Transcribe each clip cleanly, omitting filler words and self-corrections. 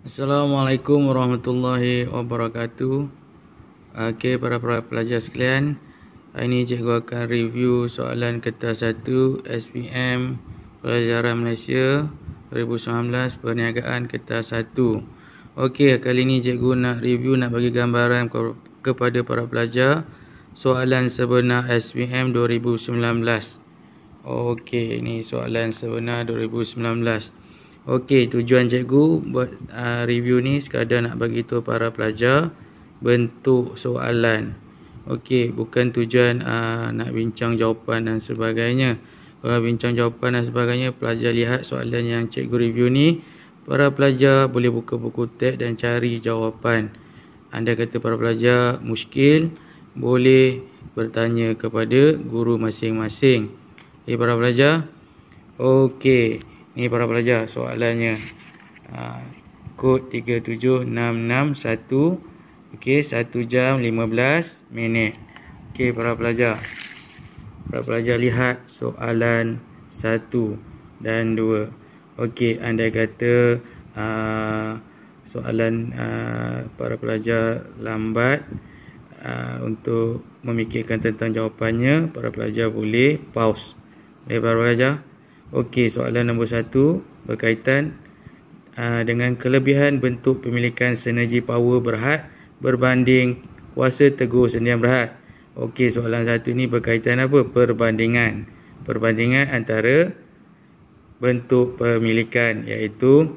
Assalamualaikum warahmatullahi wabarakatuh. Okey, para pelajar sekalian, hari ini cikgu akan review soalan kertas 1 SPM Pelajaran Malaysia 2019 Perniagaan kertas 1. Okey, kali ini cikgu nak review, nak bagi gambaran kepada para pelajar soalan sebenar SPM 2019. Okey, ini soalan sebenar 2019. Okey, tujuan cikgu buat review ni sekadar nak bagi tahu para pelajar bentuk soalan. Okey, bukan tujuan nak bincang jawapan dan sebagainya. Kalau bincang jawapan dan sebagainya, pelajar lihat soalan yang cikgu review ni, para pelajar boleh buka buku teks dan cari jawapan. Anda kata para pelajar muskil, boleh bertanya kepada guru masing-masing. Okey, para pelajar. Okey, ni para pelajar soalannya. Kod 37661. Okey, 1 jam 15 minit. Okey, para pelajar. Para pelajar lihat soalan 1 dan 2. Okey, andai kata soalan para pelajar lambat untuk memikirkan tentang jawapannya, para pelajar boleh pause. Okey, para pelajar. Okey, soalan nombor 1 berkaitan dengan kelebihan bentuk pemilikan sinergi power berhad berbanding kuasa tegur sendian berhad. Okey, soalan 1 ni berkaitan apa? Perbandingan. Perbandingan antara bentuk pemilikan, iaitu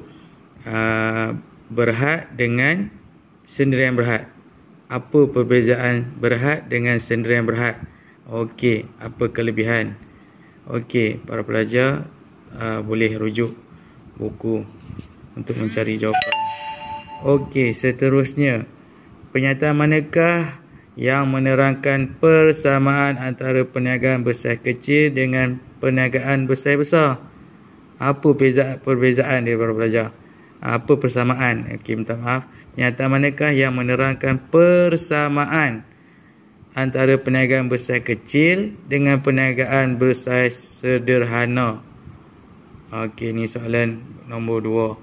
berhad dengan sendirian berhad. Apa perbezaan berhad dengan sendirian berhad? Okey, apa kelebihan? Okey, para pelajar boleh rujuk buku untuk mencari jawapan. Okey, seterusnya, pernyataan manakah yang menerangkan persamaan antara perniagaan besar kecil dengan perniagaan besar besar? Apa perbezaan dia para pelajar? Apa persamaan? Okey, minta maaf. Pernyataan manakah yang menerangkan persamaan antara perniagaan besar kecil dengan perniagaan besar sederhana? Okey, ni soalan nombor 2.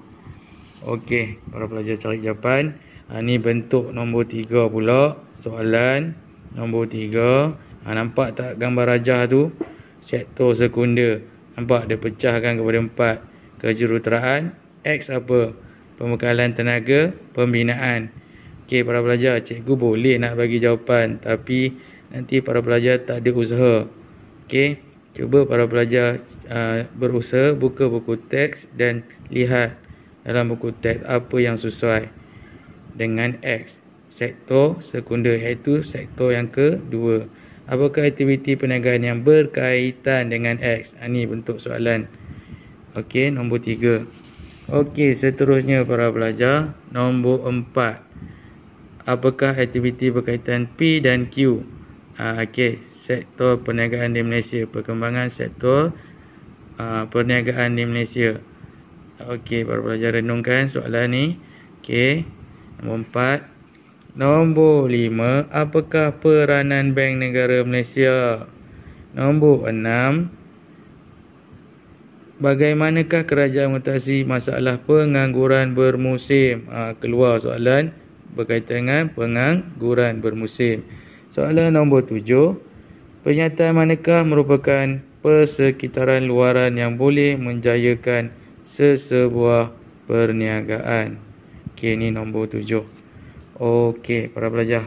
Okey, para pelajar cari jawapan. Ni bentuk nombor 3 pula. Soalan nombor 3. Nampak tak gambar rajah tu? Sektor sekunder. Nampak dia pecahkan kepada 4. Kejuruteraan. X apa? Pembekalan tenaga, pembinaan. Okey, para pelajar, cikgu boleh nak bagi jawapan, tapi nanti para pelajar tak ada usaha. Okey, cuba para pelajar berusaha buka buku teks dan lihat dalam buku teks apa yang sesuai dengan X. Sektor sekunder, iaitu sektor yang kedua. Apakah aktiviti perniagaan yang berkaitan dengan X? Ini bentuk soalan. Okey, nombor 3. Okey, seterusnya para pelajar, nombor 4. Apakah aktiviti berkaitan P dan Q? Okey, sektor perniagaan di Malaysia, perkembangan sektor perniagaan di Malaysia. Okey, para pelajar renungkan soalan ni. Okey, nombor 4. Nombor 5, apakah peranan Bank Negara Malaysia? Nombor 6, bagaimanakah kerajaan mengatasi masalah pengangguran bermusim? Keluar soalan berkaitan dengan pengangguran bermusim. Soalan nombor 7, pernyataan manakah merupakan persekitaran luaran yang boleh menjayakan sesebuah perniagaan? Okey, ni nombor 7. Okey, para pelajar.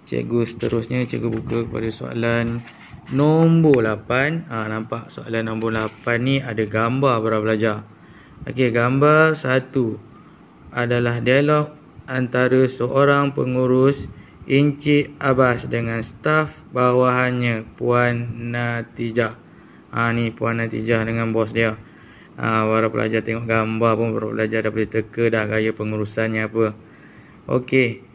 Cikgu seterusnya, cikgu buka kepada soalan nombor 8. Nampak soalan nombor 8 ni ada gambar para pelajar. Okey, gambar 1 adalah dialog antara seorang pengurus Encik Abbas dengan staf bawahannya Puan Natijah. Ni Puan Natijah dengan bos dia. Para pelajar tengok gambar pun para pelajar dah boleh teka dah gaya pengurusannya apa. Okey,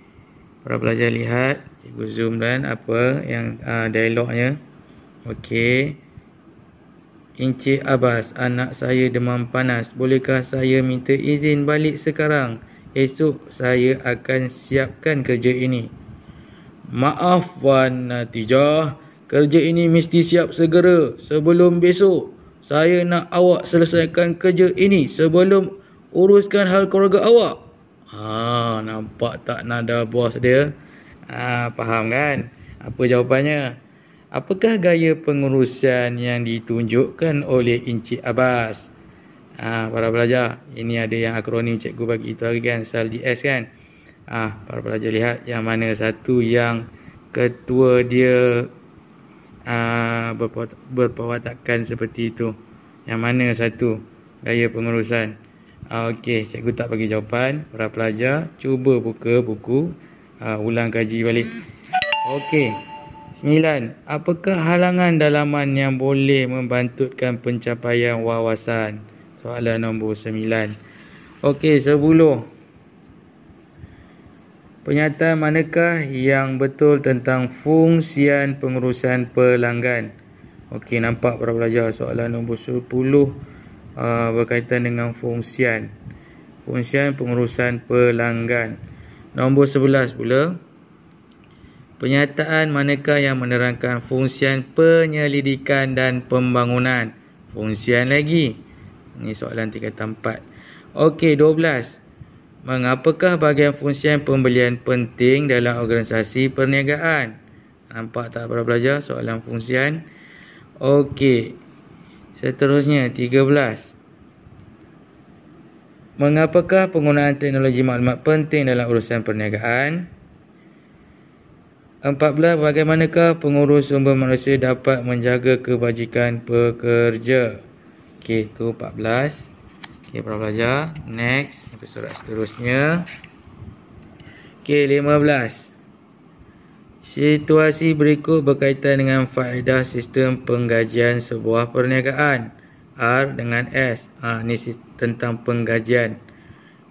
para pelajar lihat, cikgu zoom dan apa yang dialognya. Okey. Encik Abbas, anak saya demam panas. Bolehkah saya minta izin balik sekarang? Esok saya akan siapkan kerja ini. Maaf Puan Natijah, kerja ini mesti siap segera sebelum besok. Saya nak awak selesaikan kerja ini sebelum uruskan hal keluarga awak. Nampak tak nada bos dia? Faham kan? Apa jawapannya? Apakah gaya pengurusan yang ditunjukkan oleh Encik Abbas? Para pelajar, ini ada yang akronim cikgu bagi itu hari kan, SAL DS kan. Para pelajar lihat yang mana satu yang ketua dia berperwatakan seperti itu. Yang mana satu gaya pengurusan? Okey, cikgu tak bagi jawapan. Para pelajar cuba buka buku, ulang kaji balik. Okey. 9. Apakah halangan dalaman yang boleh membantutkan pencapaian wawasan? Soalan nombor 9. Okey, 10. Pernyataan manakah yang betul tentang fungsian pengurusan pelanggan? Okey, nampak para pelajar soalan nombor 10 berkaitan dengan fungsian pengurusan pelanggan. Nombor 11 pula, pernyataan manakah yang menerangkan fungsian penyelidikan dan pembangunan? Fungsian lagi. Ini soalan tingkatan 4. Okey, 12. Mengapakah bahagian fungsian pembelian penting dalam organisasi perniagaan? Nampak tak para pelajar soalan fungsian? Okey. Seterusnya 13. Mengapakah penggunaan teknologi maklumat penting dalam urusan perniagaan? 14. Bagaimanakah pengurus sumber manusia dapat menjaga kebajikan pekerja? Okey, itu 14. Okey, para pelajar. Next, surat seterusnya. Okey, 15. Situasi berikut berkaitan dengan faedah sistem penggajian sebuah perniagaan. R dengan S. Ni tentang penggajian.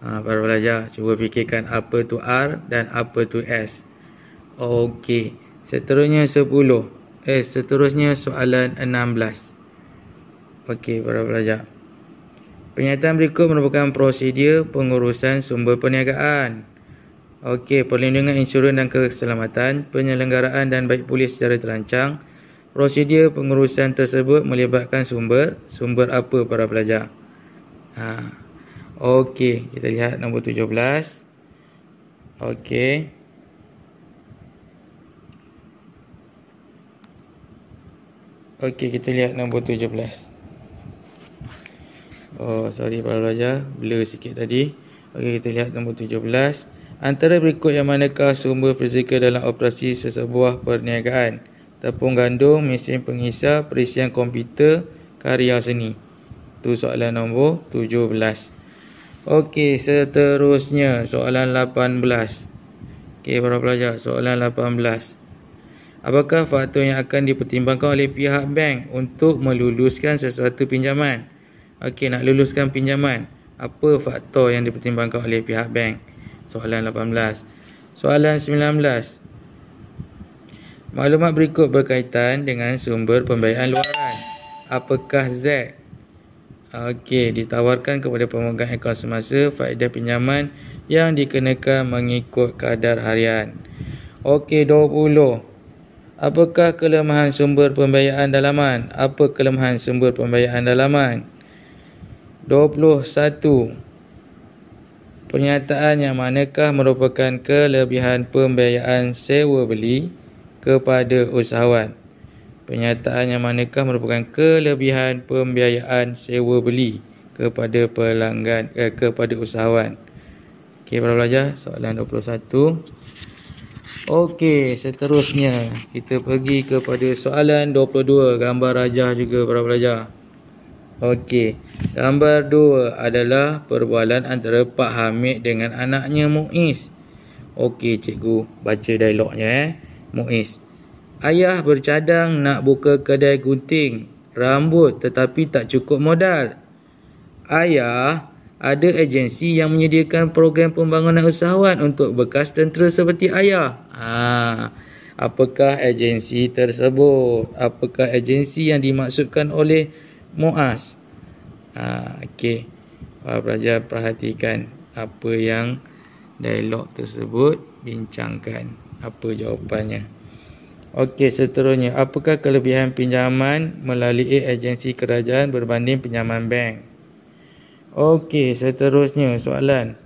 Para pelajar, cuba fikirkan apa tu R dan apa tu S. Okey, seterusnya 10. Seterusnya soalan 16. Okey, para pelajar. Pernyataan berikut merupakan prosedur pengurusan sumber perniagaan. Okey, perlindungan insurans dan keselamatan, penyelenggaraan dan baik pulih secara terancang. Prosedur pengurusan tersebut melibatkan sumber apa para pelajar? Okey, kita lihat nombor 17. Okey. Okey, kita lihat nombor 17. Sorry para pelajar, blur sikit tadi. Okey, kita lihat nombor 17. Antara berikut yang manakah sumber fizikal dalam operasi sesebuah perniagaan? Tepung gandum, mesin penghisap, perisian komputer, karya seni. Itu soalan nombor 17. Okey, seterusnya soalan 18. Okey, para pelajar, soalan 18. Apakah faktor yang akan dipertimbangkan oleh pihak bank untuk meluluskan sesuatu pinjaman? Okey, nak luluskan pinjaman, apa faktor yang dipertimbangkan oleh pihak bank? Soalan 18. Soalan 19. Maklumat berikut berkaitan dengan sumber pembiayaan luaran. Apakah Z? Okey, ditawarkan kepada pemegang akaun semasa faedah pinjaman yang dikenakan mengikut kadar harian. Okey, 20. Apakah kelemahan sumber pembiayaan dalaman? Apa kelemahan sumber pembiayaan dalaman? 21. Pernyataan yang manakah merupakan kelebihan pembiayaan sewa beli kepada usahawan? Pernyataan yang manakah merupakan kelebihan pembiayaan sewa beli kepada pelanggan kepada usahawan? Okey, para pelajar, soalan 21. Okey, seterusnya kita pergi kepada soalan 22, gambar rajah juga para pelajar. Okey, gambar 2 adalah perbualan antara Pak Hamid dengan anaknya Muiz. Okey, cikgu baca dialognya. Muiz: ayah bercadang nak buka kedai gunting rambut tetapi tak cukup modal. Ayah ada agensi yang menyediakan program pembangunan usahawan untuk bekas tentera seperti ayah. Apakah agensi tersebut? Apakah agensi yang dimaksudkan oleh Muaz? Okey, pelajar perhatikan apa yang dialog tersebut bincangkan. Apa jawapannya? Okey, seterusnya, apakah kelebihan pinjaman melalui agensi kerajaan berbanding pinjaman bank? Okey, seterusnya soalan.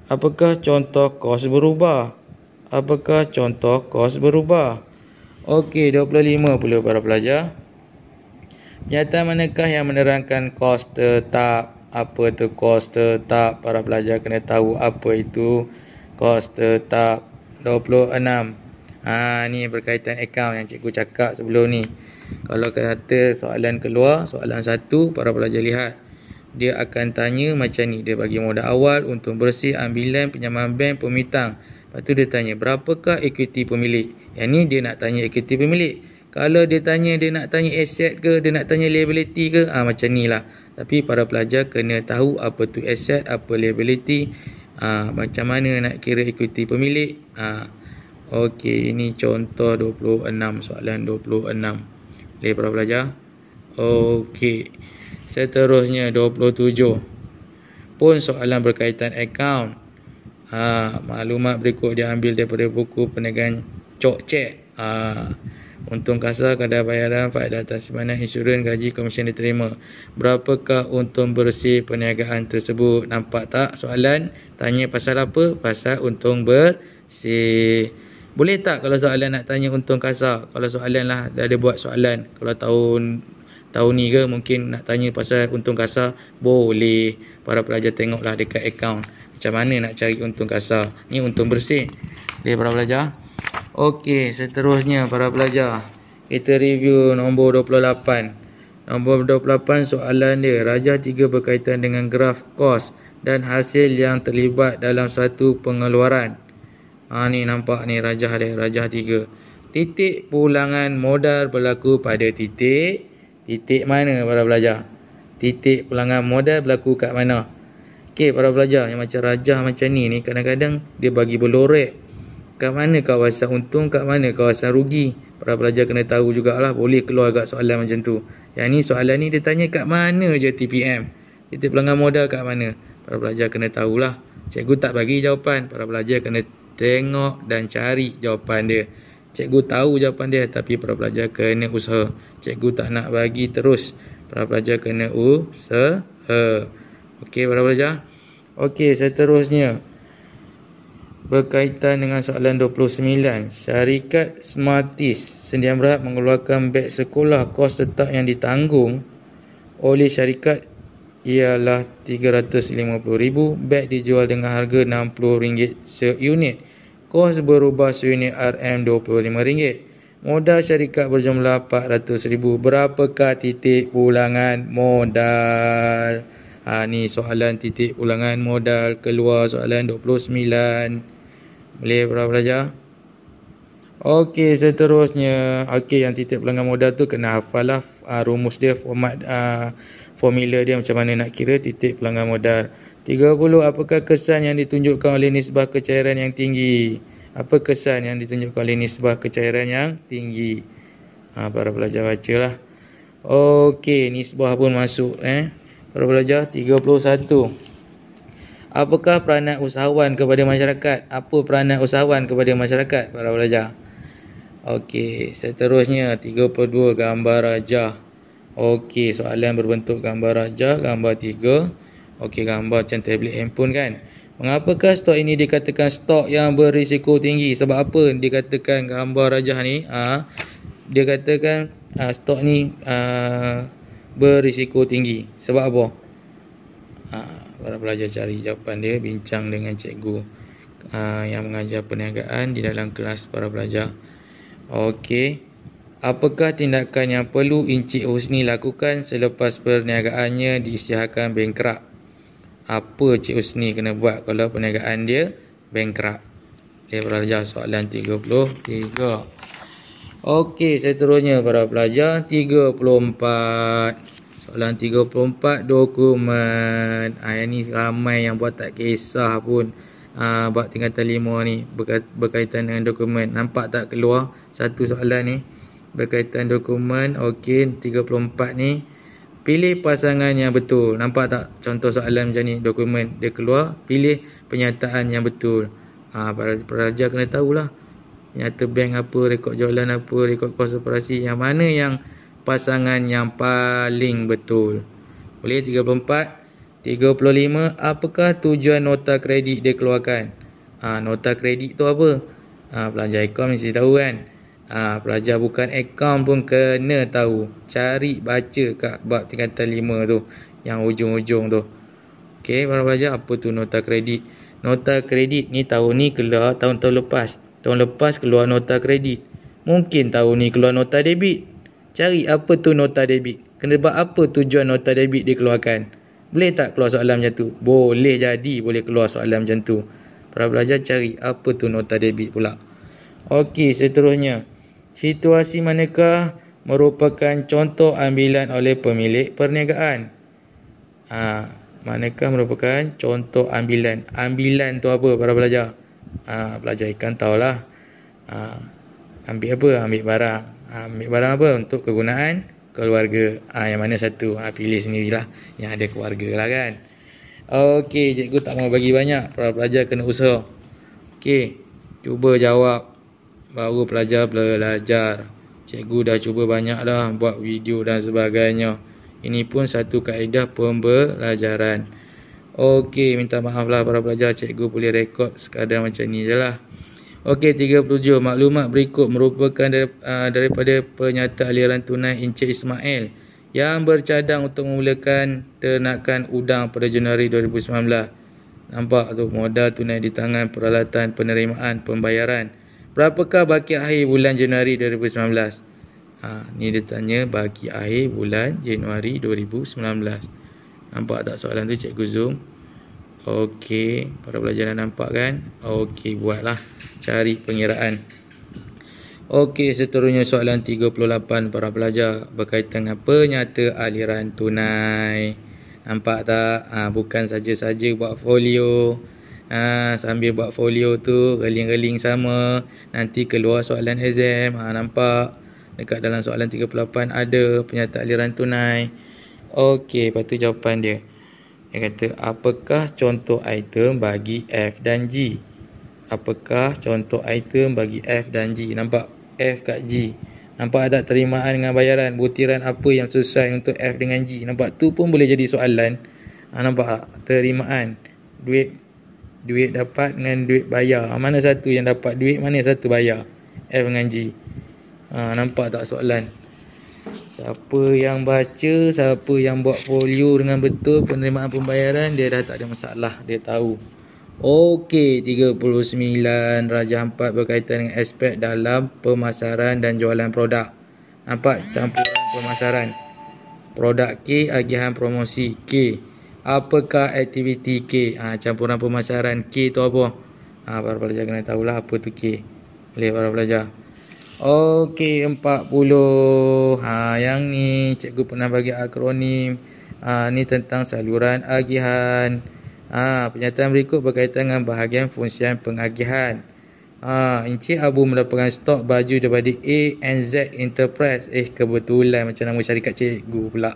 Apakah contoh kos berubah? Apakah contoh kos berubah? Okey, 25 pula para pelajar. Kenyataan manakah yang menerangkan kos tetap? Apa tu kos tetap? Para pelajar kena tahu apa itu kos tetap. 26. Ni berkaitan akaun yang cikgu cakap sebelum ni. Kalau kata soalan keluar, soalan 1, para pelajar lihat. Dia akan tanya macam ni. Dia bagi modal awal, untung bersih, ambilan, pinjaman bank, pemitang. Lepas tu dia tanya, berapakah equity pemilik? Yang ni dia nak tanya equity pemilik. Kalau dia nak tanya aset ke, dia nak tanya liability ke, macam ni lah. Tapi para pelajar kena tahu apa tu aset, apa liability, macam mana nak kira equity pemilik. Okey, ini contoh 26, soalan 26. Boleh para pelajar? Okey. Seterusnya 27. Pun soalan berkaitan akaun. Maklumat berikut diambil daripada buku perniagaan Cok Cek. Untung kasar, kadar bayaran, faedah atas simpanan, insurans, gaji, komisen diterima. Berapakah untung bersih perniagaan tersebut? Nampak tak soalan? Tanya pasal apa? Pasal untung bersih. Boleh tak kalau soalan nak tanya untung kasar? Kalau soalan lah, dah ada buat soalan. Kalau tahun ni ke mungkin nak tanya pasal untung kasar, boleh. Para pelajar tengoklah dekat akaun macam mana nak cari untung kasar. Ni untung bersih. Boleh para pelajar? Okey, seterusnya para pelajar, kita review nombor 28. Nombor 28 soalan dia, rajah 3 berkaitan dengan graf kos dan hasil yang terlibat dalam satu pengeluaran. Ni nampak ni rajah dia, rajah 3. Titik pulangan modal berlaku pada titik mana para pelajar? Titik pulangan modal berlaku kat mana? Okey para pelajar, yang macam rajah macam ni kadang-kadang dia bagi berlorek. Kat mana kawasan untung, kat mana kawasan rugi. Para pelajar kena tahu jugalah, boleh keluar agak soalan macam tu. Yang ni soalan ni dia tanya kat mana je TPM. Titik pulangan modal kat mana? Para pelajar kena tahulah. Cikgu tak bagi jawapan, para pelajar kena tengok dan cari jawapan dia. Cikgu tahu jawapan dia, tapi para pelajar kena usaha. Cikgu tak nak bagi terus, para pelajar kena usaha. Okey para pelajar. Okey, seterusnya berkaitan dengan soalan 29. Syarikat Smarties Sdn Bhd mengeluarkan beg sekolah, kos tetap yang ditanggung oleh syarikat ialah RM350,000. Beg dijual dengan harga RM60 seunit. Kos berubah seunit RM25. Modal syarikat berjumlah RM400,000. Berapakah titik pulangan modal? Ni soalan titik pulangan modal keluar soalan 29. Boleh para pelajar? Okey, seterusnya. Okey, yang titik pulangan modal tu kena hafal lah rumus dia, format formula dia macam mana nak kira titik pulangan modal. 30. Apakah kesan yang ditunjukkan oleh nisbah kecairan yang tinggi? Apa kesan yang ditunjukkan oleh nisbah kecairan yang tinggi? Para pelajar bacalah. Okey, nisbah pun masuk para pelajar. 31. Apakah peranan usahawan kepada masyarakat? Apa peranan usahawan kepada masyarakat para pelajar? Okey, seterusnya 32. Gambar rajah. Okey, soalan berbentuk gambar rajah, gambar 3. Okey, gambar macam tablet handphone kan. Mengapakah stok ini dikatakan stok yang berisiko tinggi? Sebab apa dikatakan gambar rajah ni? Dia katakan stok ni berisiko tinggi. Sebab apa? Para pelajar cari jawapan dia, bincang dengan cikgu yang mengajar perniagaan di dalam kelas para pelajar. Okey. Apakah tindakan yang perlu Encik Husni lakukan selepas perniagaannya diisytiharkan bankrupt? Apa Cik Husni kena buat kalau perniagaan dia bankrupt? Para pelajar, soalan 33. Okey, seterusnya para pelajar 34. Soalan 34, dokumen. Yang ni ramai yang buat tak kisah pun. Bab tingkatan 5 ni berkaitan dengan dokumen. Nampak tak keluar satu soalan ni berkaitan dokumen. Okey, 34 ni. Pilih pasangan yang betul. Nampak tak contoh soalan macam ni? Dokumen dia keluar, pilih penyataan yang betul. Para pelajar kena tahulah. Nyata bank apa, rekod jualan apa, rekod kos operasi, yang mana yang pasangan yang paling betul. Boleh 34. 35. Apakah tujuan nota kredit dikeluarkan? Nota kredit tu apa? Pelajar akaun mesti tahu kan. Pelajar bukan akaun pun kena tahu. Cari baca kat bab tingkatan 5 tu, yang ujung-ujung tu. Okey, para pelajar, apa tu nota kredit? Nota kredit ni tahun ni keluar tahun-tahun lepas. Tahun lepas keluar nota kredit. Mungkin tahun ni keluar nota debit. Cari apa tu nota debit. Kena buat apa tujuan nota debit dikeluarkan. Boleh tak keluar soalan macam tu? Boleh jadi boleh keluar soalan macam tu. Para pelajar cari apa tu nota debit pula. Okey, seterusnya. Situasi manakah merupakan contoh ambilan oleh pemilik perniagaan? Manakah merupakan contoh ambilan? Ambilan tu apa para pelajar? Pelajar ikan tahulah. Ambil apa? Ambil barang. Ambil barang apa? Untuk kegunaan keluarga. Yang mana satu? Pilih sendirilah. Yang ada keluarga lah kan. Okey, cikgu tak mau bagi banyak. Para pelajar kena usaha. Okey, cuba jawab. Baru pelajar belajar. Cikgu dah cuba banyak dah buat video dan sebagainya. Ini pun satu kaedah pembelajaran. Okey, minta maaf lah para pelajar. Cikgu boleh rekod sekadar macam ni je lah. Okey, 37. Maklumat berikut merupakan daripada penyata aliran tunai Encik Ismail yang bercadang untuk memulakan ternakan udang pada Januari 2019. Nampak tu, modal tunai di tangan, peralatan penerimaan pembayaran. Berapakah baki akhir bulan Januari 2019? Ni dia tanya baki akhir bulan Januari 2019. Nampak tak soalan tu, cikgu zoom? Okey, para pelajar dah nampak kan? Okey, buatlah. Cari pengiraan. Okey, seterusnya soalan 38 para pelajar berkaitan dengan penyata aliran tunai. Nampak tak? Bukan saja-saja buat folio. Sambil buat folio tu reling-reling sama, nanti keluar soalan exam. Nampak? Dekat dalam soalan 38 ada penyata aliran tunai. Okey, lepas tu jawapan dia. Dia kata, apakah contoh item bagi F dan G? Apakah contoh item bagi F dan G? Nampak F kat G. Nampak tak terimaan dengan bayaran? Butiran apa yang sesuai untuk F dengan G? Nampak tu pun boleh jadi soalan. Nampak tak? Terimaan. Duit dapat dengan duit bayar. Mana satu yang dapat duit? Mana satu bayar? F dengan G. Nampak tak soalan? Siapa yang baca, siapa yang buat folio dengan betul penerimaan pembayaran, dia dah tak ada masalah. Dia tahu. Okey, 39 Rajah 4 berkaitan dengan aspek dalam pemasaran dan jualan produk. Nampak campuran pemasaran. Produk K, agihan promosi K. Apakah aktiviti K? Campuran pemasaran K tu apa? Para pelajar kena tahulah apa tu K. Boleh para pelajar? Okey, 40. Yang ni cikgu pernah bagi akronim. Ni tentang saluran agihan. Penyataan berikut berkaitan dengan bahagian fungsian pengagihan. Encik Abu mendapatkan stok baju daripada ANZ Enterprise. Kebetulan macam nama syarikat cikgu pula.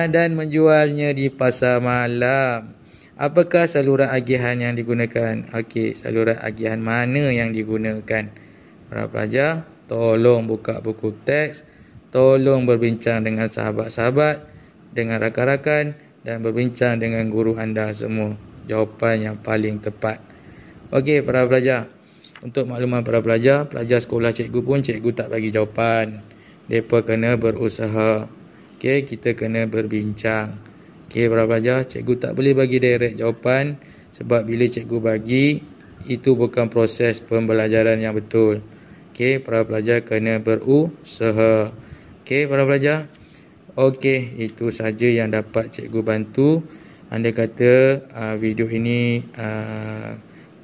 Dan menjualnya di pasar malam. Apakah saluran agihan yang digunakan? Okey, saluran agihan mana yang digunakan? Para pelajar, tolong buka buku teks, tolong berbincang dengan sahabat-sahabat, dengan rakan-rakan dan berbincang dengan guru anda semua. Jawapan yang paling tepat. Okey, para pelajar. Untuk makluman para pelajar, pelajar sekolah cikgu pun cikgu tak bagi jawapan. Mereka kena berusaha. Okey, kita kena berbincang. Okey, para pelajar, cikgu tak boleh bagi direct jawapan sebab bila cikgu bagi, itu bukan proses pembelajaran yang betul. Okey, para pelajar kena berusaha. Okey, para pelajar. Okey, itu saja yang dapat cikgu bantu. Anda kata video ini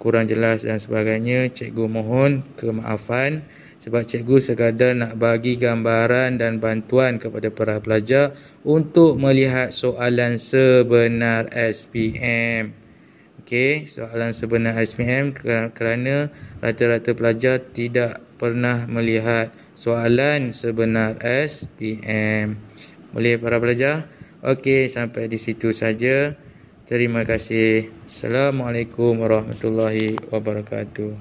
kurang jelas dan sebagainya, cikgu mohon kemaafan sebab cikgu sekadar nak bagi gambaran dan bantuan kepada para pelajar untuk melihat soalan sebenar SPM. Okey, soalan sebenar SPM kerana rata-rata pelajar tidak pernah melihat soalan sebenar SPM. Boleh para pelajar? Okey, sampai di situ saja. Terima kasih. Assalamualaikum warahmatullahi wabarakatuh.